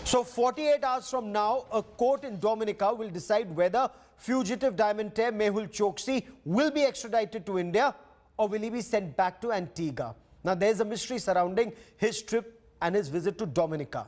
So 48 hours from now, a court in Dominica will decide whether fugitive diamantaire Mehul Choksi will be extradited to India or will he be sent back to Antigua. Now, there's a mystery surrounding his trip and his visit to Dominica.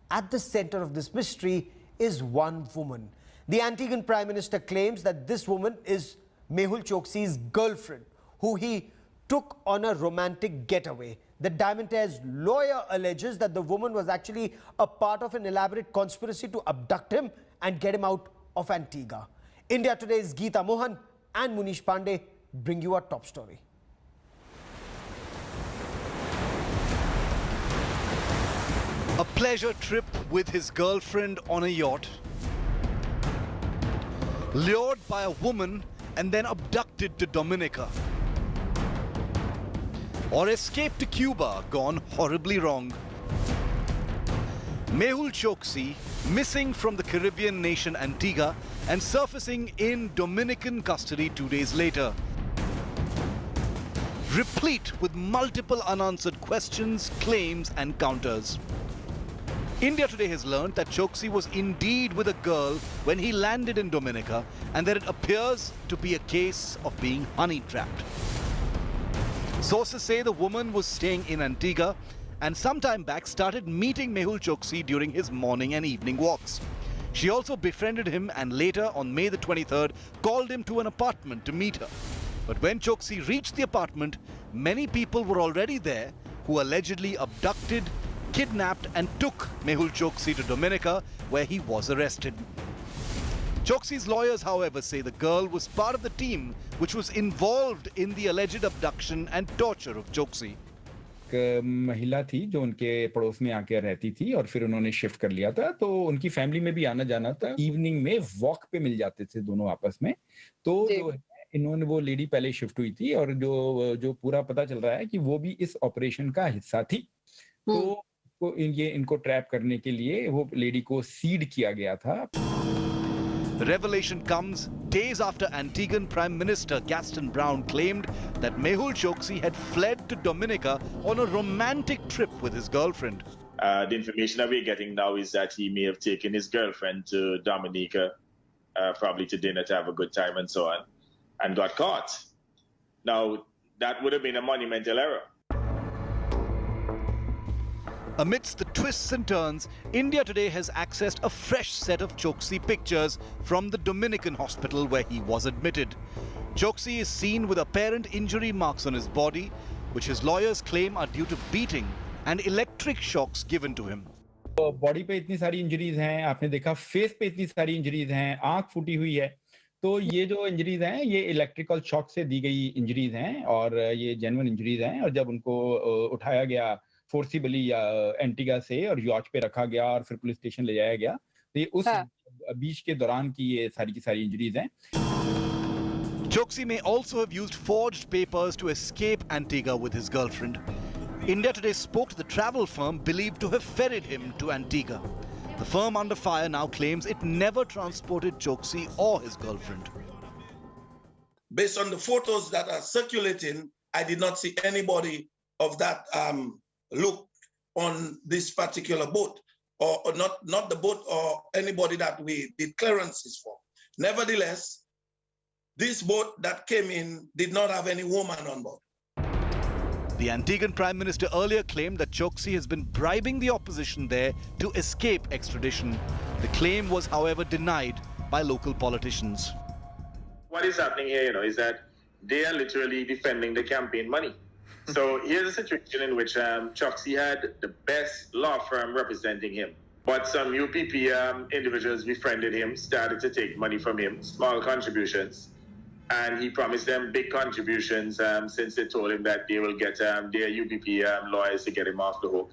At the center of this mystery is one woman. The Antiguan Prime Minister claims that this woman is Mehul Choksi's girlfriend, who he took on a romantic getaway. The diamantaire's lawyer alleges that the woman was actually a part of an elaborate conspiracy to abduct him and get him out of Antigua. India Today's Geeta Mohan and Munish Pandey bring you our top story. A pleasure trip with his girlfriend on a yacht, lured by a woman and then abducted to Dominica. Or escape to Cuba gone horribly wrong. Mehul Choksi missing from the Caribbean nation Antigua and surfacing in Dominican custody 2 days later. Replete with multiple unanswered questions, claims and counters. India Today has learned that Choksi was indeed with a girl when he landed in Dominica and that it appears to be a case of being honey-trapped. Sources say the woman was staying in Antigua and sometime back started meeting Mehul Choksi during his morning and evening walks. She also befriended him and later on May the 23rd called him to an apartment to meet her. But when Choksi reached the apartment, many people were already there who allegedly abducted, kidnapped and took Mehul Choksi to Dominica, where he was arrested. Choksi's lawyers, however, say the girl was part of the team which was involved in the alleged abduction and torture of Choksi. महिला थी जो उनके पड़ोस में आके रहती थी और फिर उन्होंने शिफ्ट कर लिया था, तो उनकी फैमिली में भी आना जाना था. इवनिंग में वॉक पे मिल जाते थे दोनों आपस में. तो जो इन्होंने वो लेडी पहले शिफ्ट हुई थी और जो पूरा पता चल रहा है कि वो भी इस ऑपरेशन का हिस्सा थी. तो इनको ट्रैप करने के लिए वो लेडी को सीड किया गया था. The revelation comes days after Antiguan Prime Minister Gaston Brown claimed that Mehul Choksi had fled to Dominica on a romantic trip with his girlfriend. The information that we're getting now is that he may have taken his girlfriend to Dominica, probably to dinner to have a good time and so on, and got caught. Now, that would have been a monumental error. Amidst the twists and turns, India Today has accessed a fresh set of Choksi pictures from the Dominican hospital where he was admitted. Choksi is seen with apparent injury marks on his body, which his lawyers claim are due to beating and electric shocks given to him. Body पे इतनी सारी injuries हैं, आपने देखा face पे इतनी सारी injuries हैं, आंख फूटी हुई है. तो ये जो इंजरीज हैं ये इलेक्ट्रिकल शॉक से दी गई इंजरीज हैं और ये जेन्युइन इंजरीज हैं. और जब उनको उठाया गया फोर्सिबली या एंटीगा से और यॉच पे रखा गया और फिर पुलिस स्टेशन ले जाया गया, तो ये उस बीच के दौरान की ये सारी की सारी इंजरीज हैं. Choksi may also have used forged papers to escape Antigua with his girlfriend. India Today spoke to the travel firm believed to have ferried him to Antigua. The firm under fire now claims it never transported Choksi or his girlfriend. Based on the photos that are circulating, I did not see anybody of that look on this particular boat, or not the boat or anybody that we did clearances for. Nevertheless, this boat that came in did not have any woman on board. The Antiguan Prime Minister earlier claimed that Choksi has been bribing the opposition there to escape extradition. The claim was, however, denied by local politicians. What is happening here, is that they are literally defending the campaign money. So here's a situation in which Choksi had the best law firm representing him. But some UPP individuals befriended him, started to take money from him, small contributions. And he promised them big contributions since they told him that they will get their UPP lawyers to get him off the hook.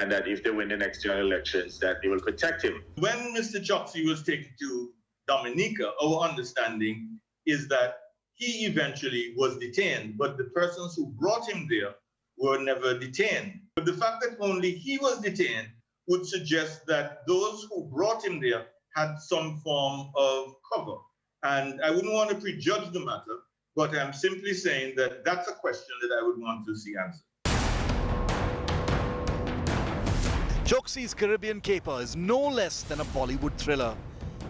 And that if they win the next general elections, that they will protect him. When Mr. Choksi was taken to Dominica, our understanding is that he eventually was detained, but the persons who brought him there were never detained. But the fact that only he was detained would suggest that those who brought him there had some form of cover. And I wouldn't want to prejudge the matter, but I'm simply saying that that's a question that I would want to see answered. Choksi's Caribbean caper is no less than a Bollywood thriller.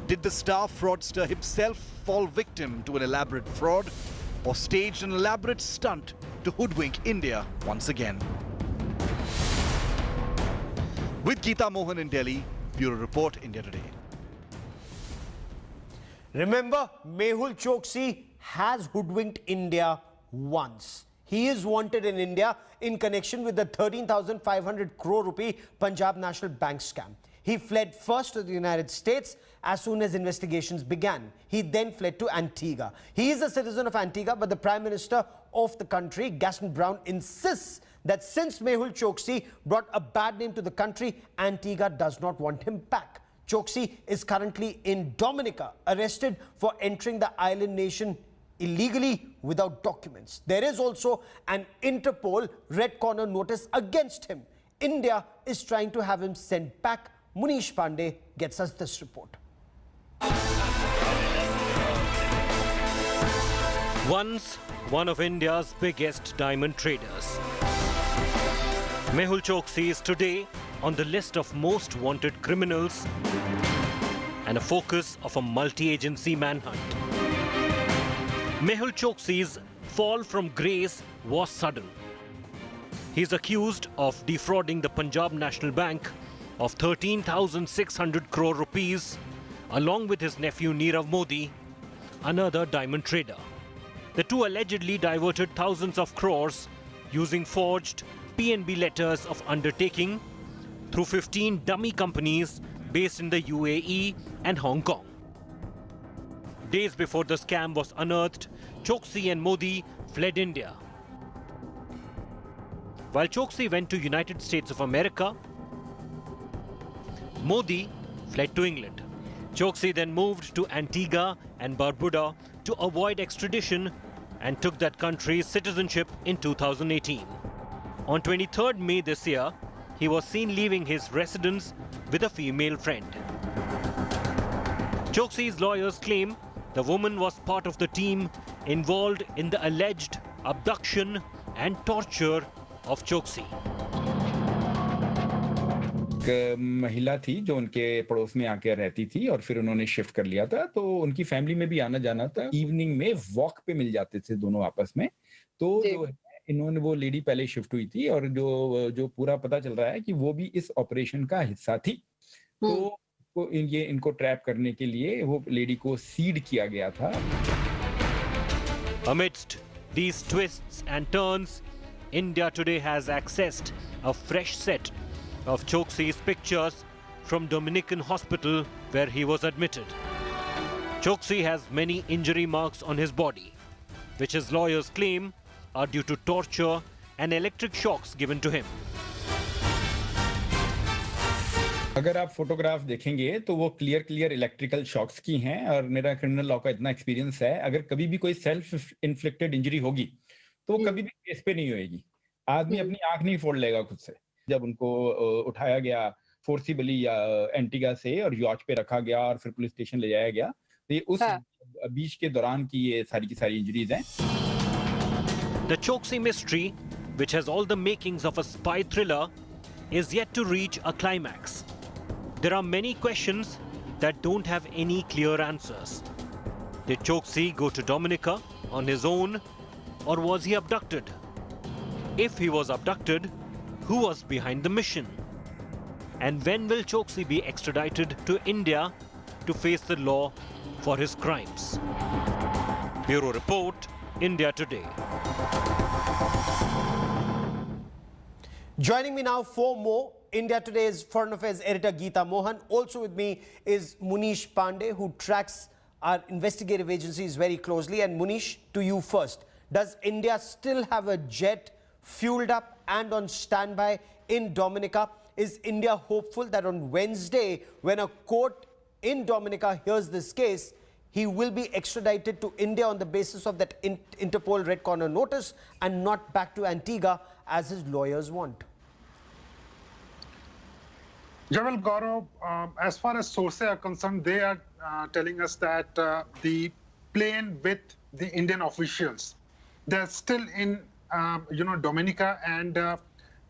Did the star fraudster himself fall victim to an elaborate fraud, or staged an elaborate stunt to hoodwink India once again? With Geeta Mohan in Delhi, Bureau Report, India Today. Remember, Mehul Choksi has hoodwinked India once. He is wanted in India in connection with the 13,500 crore rupee Punjab National Bank scam. He fled first to the United States as soon as investigations began. He then fled to Antigua. He is a citizen of Antigua, but the Prime Minister of the country, Gaston Brown, insists that since Mehul Choksi brought a bad name to the country, Antigua does not want him back. Choksi is currently in Dominica, arrested for entering the island nation illegally without documents. There is also an Interpol red corner notice against him. India is trying to have him sent back. Munish Pandey gets us this report. Once one of India's biggest diamond traders, Mehul Choksi is today on the list of most wanted criminals and a focus of a multi-agency manhunt. Mehul Choksi's fall from grace was sudden. He is accused of defrauding the Punjab National Bank of 13,600 crore rupees, along with his nephew Nirav Modi, another diamond trader. The two allegedly diverted thousands of crores using forged PNB letters of undertaking through 15 dummy companies based in the UAE and Hong Kong. Days before the scam was unearthed, Choksi and Modi fled India. While Choksi went to United States of America, Modi fled to England. Choksi then moved to Antigua and Barbuda to avoid extradition and took that country's citizenship in 2018. On 23rd May this year, he was seen leaving his residence with a female friend. Choksi's lawyers claim the woman was part of the team involved in the alleged abduction and torture of Choksi. एक महिला थी जो उनके पड़ोस में आके रहती थी और फिर उन्होंने शिफ्ट कर लिया था, तो उनकी फैमिली में भी आना जाना था। इवनिंग में वॉक पे मिल जाते थे दोनों आपस में। तो जो है इन्होंने, वो लेडी पहले शिफ्ट हुई थी और जो पूरा पता चल रहा है कि वो भी इस ऑपरेशन का हिस्सा थी। तो ये इनको ट्रैप करने के लिए वो लेडी को सीड किया गया था। Amidst these twists and turns, India today has accessed a fresh set of Choksi's pictures from Dominican hospital where he was admitted. Choksi has many injury marks on his body, which his lawyers claim are due to torture and electric shocks given to him. अगर आप photograph देखेंगे तो वो clear electrical shocks की हैं और मेरा criminal law का इतना एक्सपीरियंस है, अगर कभी भी कोई सेल्फ इन्फ्लिक्टेड इंजरी होगी तो वो कभी भी केस पे नहीं होएगी। आदमी अपनी आंख नहीं फोड़ लेगा खुद से। जब उनको उठाया गया फोर्सिबली या एंटीगा से और यॉच पे रखा गया और फिर पुलिस स्टेशन ले जाया गया, तो ये उस बीच के दौरान की ये सारी की सारी इंजरीज हैं। The Choksi mystery, which has all the makings of a spy thriller, is yet to reach a climax. There are many questions that don't have any clear answers. Did Choksi go to Dominica on his own, or was he abducted? If he was abducted, who was behind the mission? And when will Choksi be extradited to India to face the law for his crimes? Bureau Report, India Today. Joining me now for more, India Today's Foreign Affairs editor Geeta Mohan. Also with me is Munish Pandey, who tracks our investigative agencies very closely. And Munish, to you first. Does India still have a jet fueled up and on standby in Dominica? Is India hopeful that on Wednesday, when a court in Dominica hears this case, he will be extradited to India on the basis of that Interpol Red Corner notice and not back to Antigua as his lawyers want? General Gaurav, as far as sources are concerned, they are telling us that the plane with the Indian officials, they're still in Dominica, and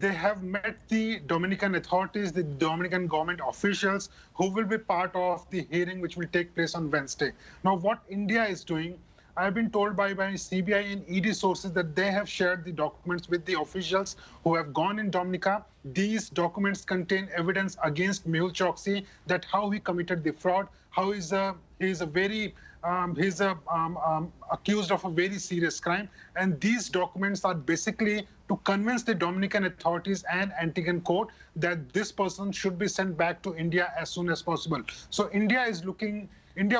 they have met the Dominican authorities, the Dominican government officials who will be part of the hearing which will take place on Wednesday. Now, what India is doing, I have been told by CBI and ED sources that they have shared the documents with the officials who have gone in Dominica. These documents contain evidence against Mehul Choksi, that how he committed the fraud, how he's accused of a very serious crime. And these documents are basically to convince the Dominican authorities and Antiguan court that this person should be sent back to India as soon as possible. So India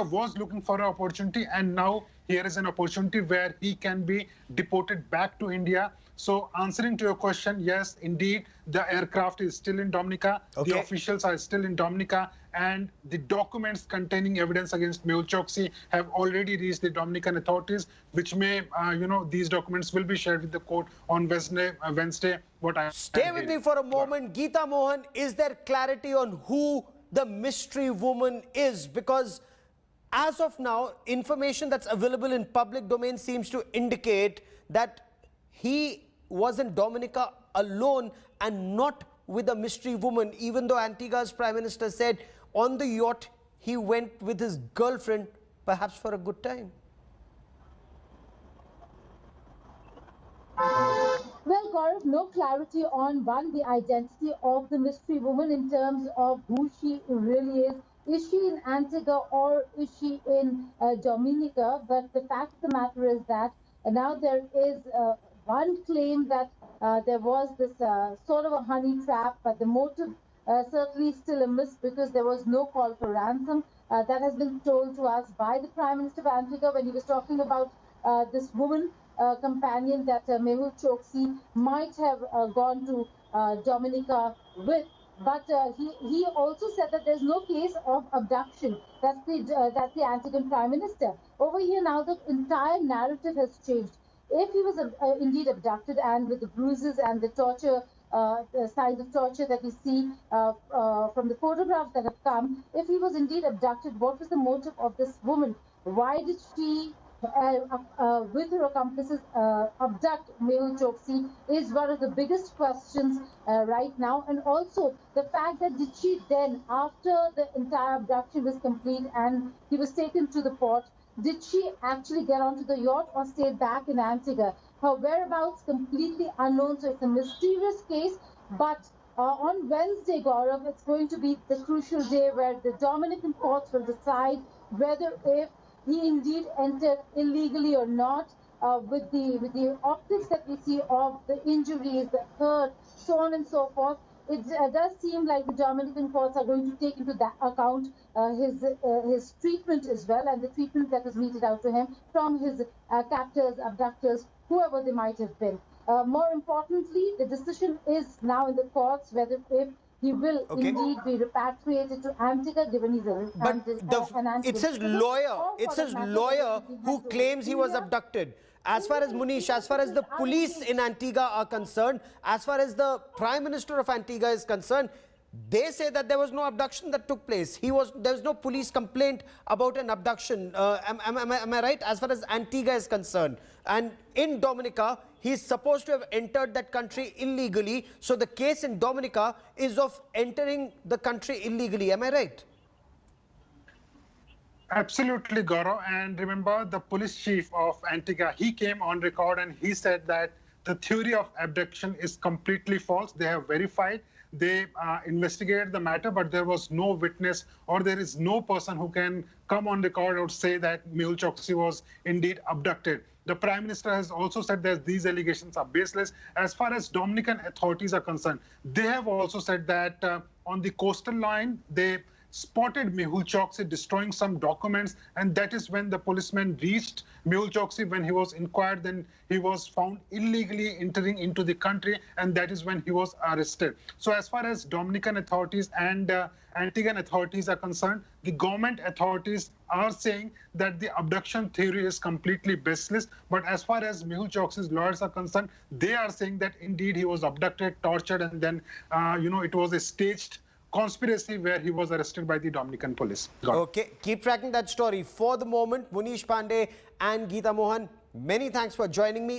was looking for an opportunity, and now here is an opportunity where he can be deported back to India. So answering to your question, yes, indeed, the aircraft is still in Dominica. Okay. The officials are still in Dominica, and the documents containing evidence against Mehul Choksi have already reached the Dominican authorities, which may, these documents will be shared with the court on Wednesday. Stay with me for a moment. Geeta Mohan, is there clarity on who the mystery woman is? Because as of now, information that's available in public domain seems to indicate that he was in Dominica alone and not with a mystery woman, even though Antigua's Prime Minister said on the yacht he went with his girlfriend, perhaps for a good time. Well, Gaurav, no clarity on the identity of the mystery woman in terms of who she really is. Is she in Antigua or is she in Dominica? But the fact of the matter is that now there is one claim that there was this sort of a honey trap, but the motive certainly still a myth because there was no call for ransom. That has been told to us by the Prime Minister of Antigua when he was talking about this woman companion that Mehul Choksi might have gone to Dominica with. But he also said that there's no case of abduction. That's the Antiguan Prime Minister. Over here now, the entire narrative has changed. If he was indeed abducted and with the bruises and the torture, the signs of torture that we see from the photographs that have come, if he was indeed abducted, what was the motive of this woman? Why did she, with her accomplices, abduct Mehul Choksi is one of the biggest questions right now. And also the fact that did she then, after the entire abduction was complete and he was taken to the port, did she actually get onto the yacht or stay back in Antigua? Her whereabouts completely unknown, so it's a mysterious case. But on Wednesday, Gaurav, it's going to be the crucial day where the Dominican courts will decide whether if he indeed entered illegally or not, with the optics that we see of the injuries, the hurt, so on and so forth. It does seem like the Dominican courts are going to take into that account his treatment as well, and the treatment that was meted out to him from his captors, abductors, whoever they might have been. More importantly, the decision is now in the courts whether if he will indeed be repatriated to Antigua, given he's a It says lawyer who claims he was abducted. As far as Munish, as far as the police in Antigua are concerned, as far as the Prime Minister of Antigua is concerned, they say that there was no abduction that took place. There was no police complaint about an abduction. Am I right? As far as Antigua is concerned. And in Dominica, he's supposed to have entered that country illegally. So the case in Dominica is of entering the country illegally. Am I right? Absolutely, Gaurav. And remember, the police chief of Antigua, he came on record and he said that the theory of abduction is completely false. They have verified. They investigated the matter, but there was no witness or there is no person who can come on record or say that Mehul Choksi was indeed abducted. The Prime Minister has also said that these allegations are baseless. As far as Dominican authorities are concerned, they have also said that on the coastal line, they spotted Mehul Choksi destroying some documents, and that is when the policemen reached Mehul Choksi. When he was inquired, then he was found illegally entering into the country, and that is when he was arrested. So as far as Dominican authorities and Antiguan authorities are concerned, the government authorities are saying that the abduction theory is completely baseless. But as far as Mehul Choksi's lawyers are concerned, they are saying that indeed he was abducted, tortured, and then, it was a staged conspiracy where he was arrested by the Dominican police. Okay, keep tracking that story. For the moment, Munish Pandey and Geeta Mohan, many thanks for joining me.